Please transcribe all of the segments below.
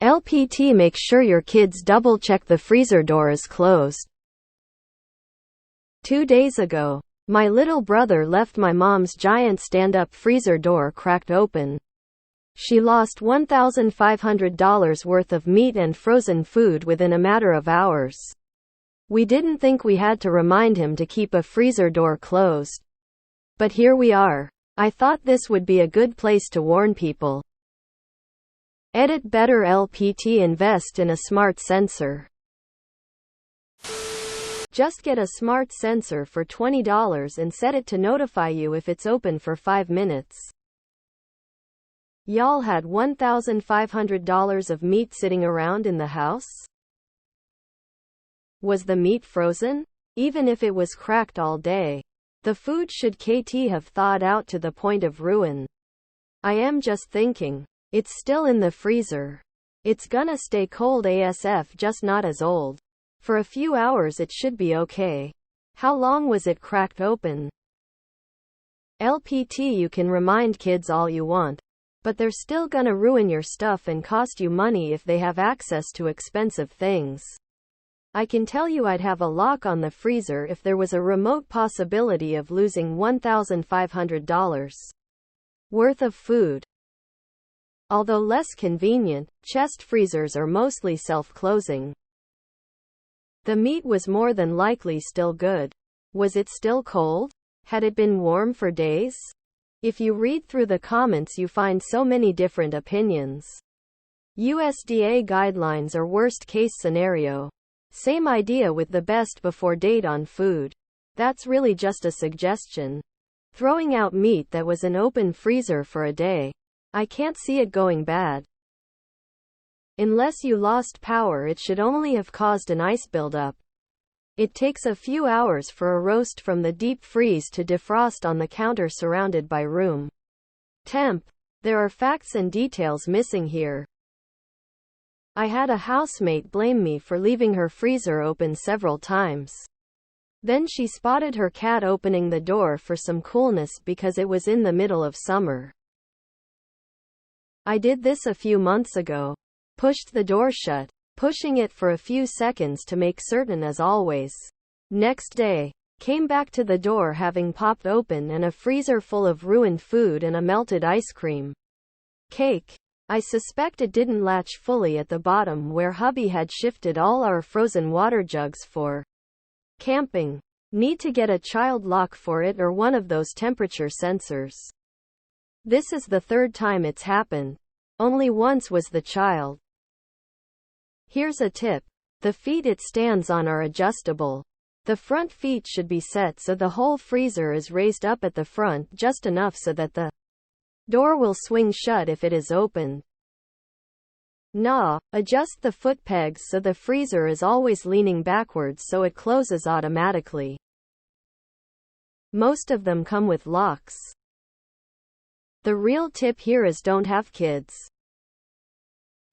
LPT Make sure your kids double-check the freezer door is closed. 2 days ago, my little brother left my mom's giant stand-up freezer door cracked open. She lost $1,500 worth of meat and frozen food within a matter of hours. We didn't think we had to remind him to keep a freezer door closed. But here we are. I thought this would be a good place to warn people. Edit better LPT invest in a smart sensor. Just get a smart sensor for $20 and set it to notify you if it's open for 5 minutes. Y'all had $1,500 of meat sitting around in the house? Was the meat frozen? Even if it was cracked all day, the food should have thawed out to the point of ruin. I am just thinking. It's still in the freezer. It's gonna stay cold ASF, just not as old. For a few hours it should be okay. How long was it cracked open? LPT, you can remind kids all you want, but they're still gonna ruin your stuff and cost you money if they have access to expensive things. I can tell you I'd have a lock on the freezer if there was a remote possibility of losing $1,500 worth of food. Although less convenient, chest freezers are mostly self-closing. The meat was more than likely still good. Was it still cold? Had it been warm for days? If you read through the comments, you find so many different opinions. USDA guidelines are worst case scenario. Same idea with the best before date on food. That's really just a suggestion. Throwing out meat that was in open freezer for a day. I can't see it going bad. Unless you lost power, it should only have caused an ice buildup. It takes a few hours for a roast from the deep freeze to defrost on the counter surrounded by room temp. There are facts and details missing here. I had a housemate blame me for leaving her freezer open several times. Then she spotted her cat opening the door for some coolness because it was in the middle of summer. I did this a few months ago. Pushed the door shut, pushing it for a few seconds to make certain as always. Next day, came back to the door having popped open and a freezer full of ruined food and a melted ice cream cake. I suspect it didn't latch fully at the bottom where hubby had shifted all our frozen water jugs for camping. Need to get a child lock for it or one of those temperature sensors. This is the 3rd time it's happened. Only once was the child. Here's a tip. The feet it stands on are adjustable. The front feet should be set so the whole freezer is raised up at the front just enough so that the door will swing shut if it is opened. Adjust the foot pegs so the freezer is always leaning backwards so it closes automatically. Most of them come with locks. The real tip here is don't have kids.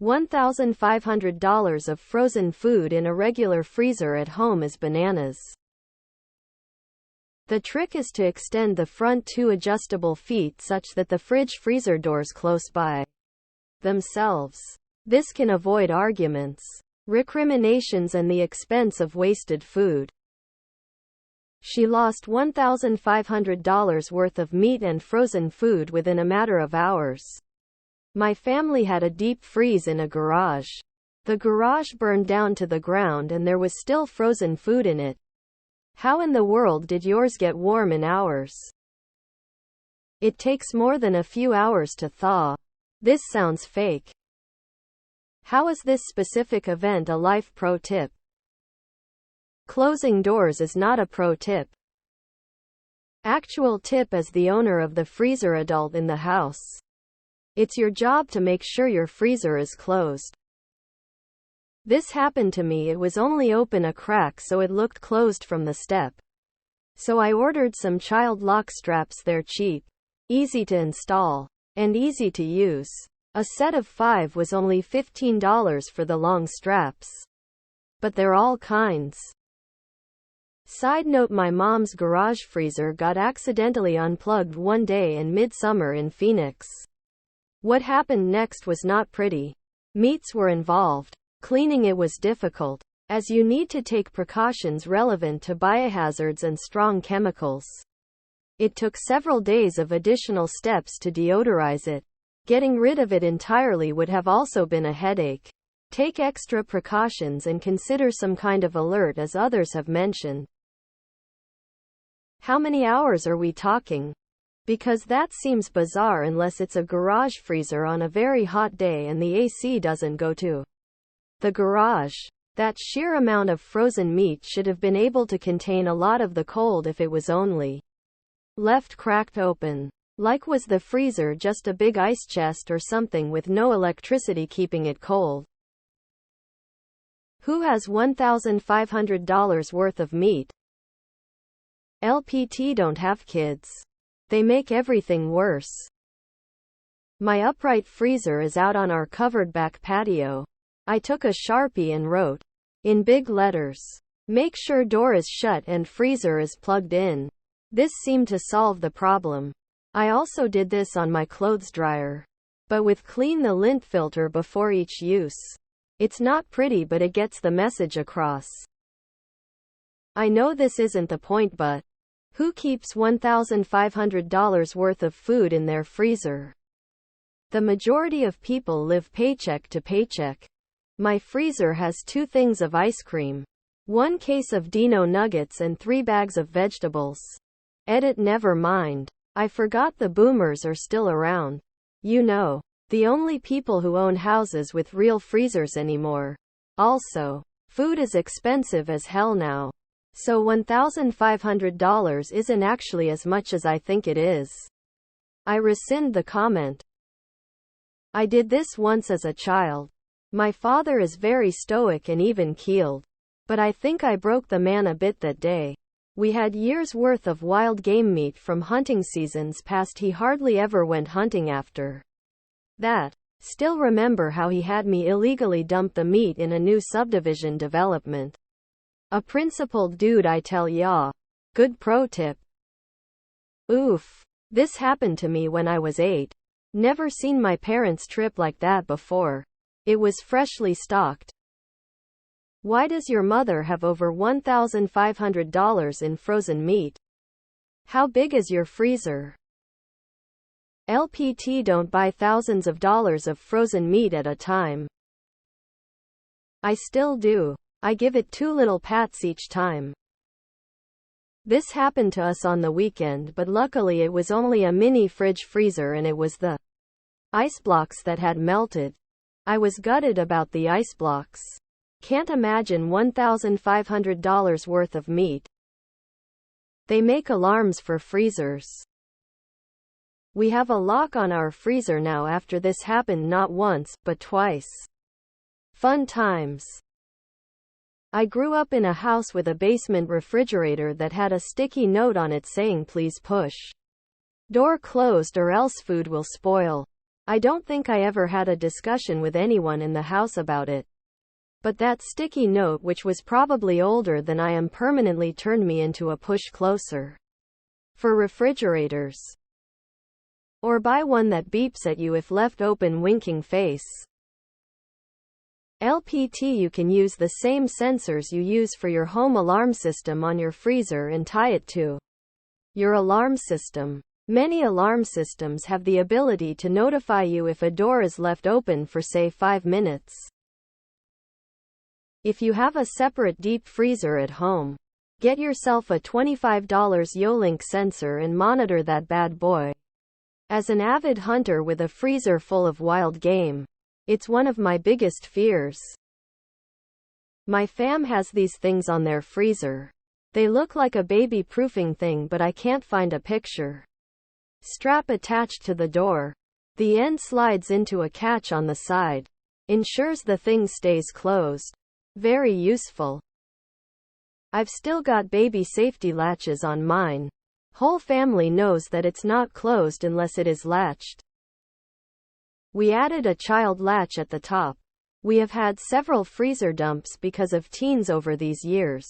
$1,500 of frozen food in a regular freezer at home is bananas. The trick is to extend the front 2 adjustable feet such that the fridge freezer doors close by themselves. This can avoid arguments, recriminations, and the expense of wasted food. She lost $1,500 worth of meat and frozen food within a matter of hours. My family had a deep freeze in a garage. The garage burned down to the ground and there was still frozen food in it. How in the world did yours get warm in hours? It takes more than a few hours to thaw. This sounds fake. How is this specific event a life pro tip? Closing doors is not a pro tip. Actual tip as the owner of the freezer adult in the house. It's your job to make sure your freezer is closed. This happened to me. It was only open a crack so it looked closed from the step. So I ordered some child lock straps. They're cheap, easy to install, and easy to use. A set of 5 was only $15 for the long straps. But they're all kinds. Side note, my mom's garage freezer got accidentally unplugged one day in midsummer in Phoenix. What happened next was not pretty. Meats were involved. Cleaning it was difficult, as you need to take precautions relevant to biohazards and strong chemicals. It took several days of additional steps to deodorize it. Getting rid of it entirely would have also been a headache. Take extra precautions and consider some kind of alert, as others have mentioned. How many hours are we talking? Because that seems bizarre unless it's a garage freezer on a very hot day and the AC doesn't go to the garage. That sheer amount of frozen meat should have been able to contain a lot of the cold if it was only left cracked open. Like, was the freezer just a big ice chest or something with no electricity keeping it cold? Who has $1,500 worth of meat? LPT don't have kids. They make everything worse. My upright freezer is out on our covered back patio. I took a Sharpie and wrote, in big letters, "Make sure door is shut and freezer is plugged in." This seemed to solve the problem. I also did this on my clothes dryer, but with clean the lint filter before each use. It's not pretty, but it gets the message across. I know this isn't the point, but who keeps $1,500 worth of food in their freezer? The majority of people live paycheck to paycheck. My freezer has 2 things of ice cream, 1 case of Dino nuggets and 3 bags of vegetables. Edit, never mind. I forgot the boomers are still around. You know, the only people who own houses with real freezers anymore. Also, food is expensive as hell now. So $1,500 isn't actually as much as I think it is. I rescind the comment. I did this once as a child. My father is very stoic and even-keeled, but I think I broke the man a bit that day. We had years' worth of wild game meat from hunting seasons past. He hardly ever went hunting after that. Still remember how he had me illegally dump the meat in a new subdivision development. A principled dude, I tell ya. Good pro tip. Oof. This happened to me when I was 8. Never seen my parents trip like that before. It was freshly stocked. Why does your mother have over $1,500 in frozen meat? How big is your freezer? LPT don't buy thousands of dollars of frozen meat at a time. I still do. I give it 2 little pats each time. This happened to us on the weekend, but luckily it was only a mini fridge freezer and it was the ice blocks that had melted. I was gutted about the ice blocks. Can't imagine $1,500 worth of meat. They make alarms for freezers. We have a lock on our freezer now after this happened not once, but twice. Fun times. I grew up in a house with a basement refrigerator that had a sticky note on it saying, "Please push door closed or else food will spoil." I don't think I ever had a discussion with anyone in the house about it. But that sticky note, which was probably older than I am, permanently turned me into a push closer for refrigerators. Or buy one that beeps at you if left open, winking face. LPT, you can use the same sensors you use for your home alarm system on your freezer and tie it to your alarm system. Many alarm systems have the ability to notify you if a door is left open for, say, 5 minutes. If you have a separate deep freezer at home, get yourself a $25 Yolink sensor and monitor that bad boy. As an avid hunter with a freezer full of wild game, it's one of my biggest fears. My fam has these things on their freezer. They look like a baby proofing thing, but I can't find a picture. Strap attached to the door. The end slides into a catch on the side. Ensures the thing stays closed. Very useful. I've still got baby safety latches on mine. Whole family knows that it's not closed unless it is latched. We added a child latch at the top. We have had several freezer dumps because of teens over these years.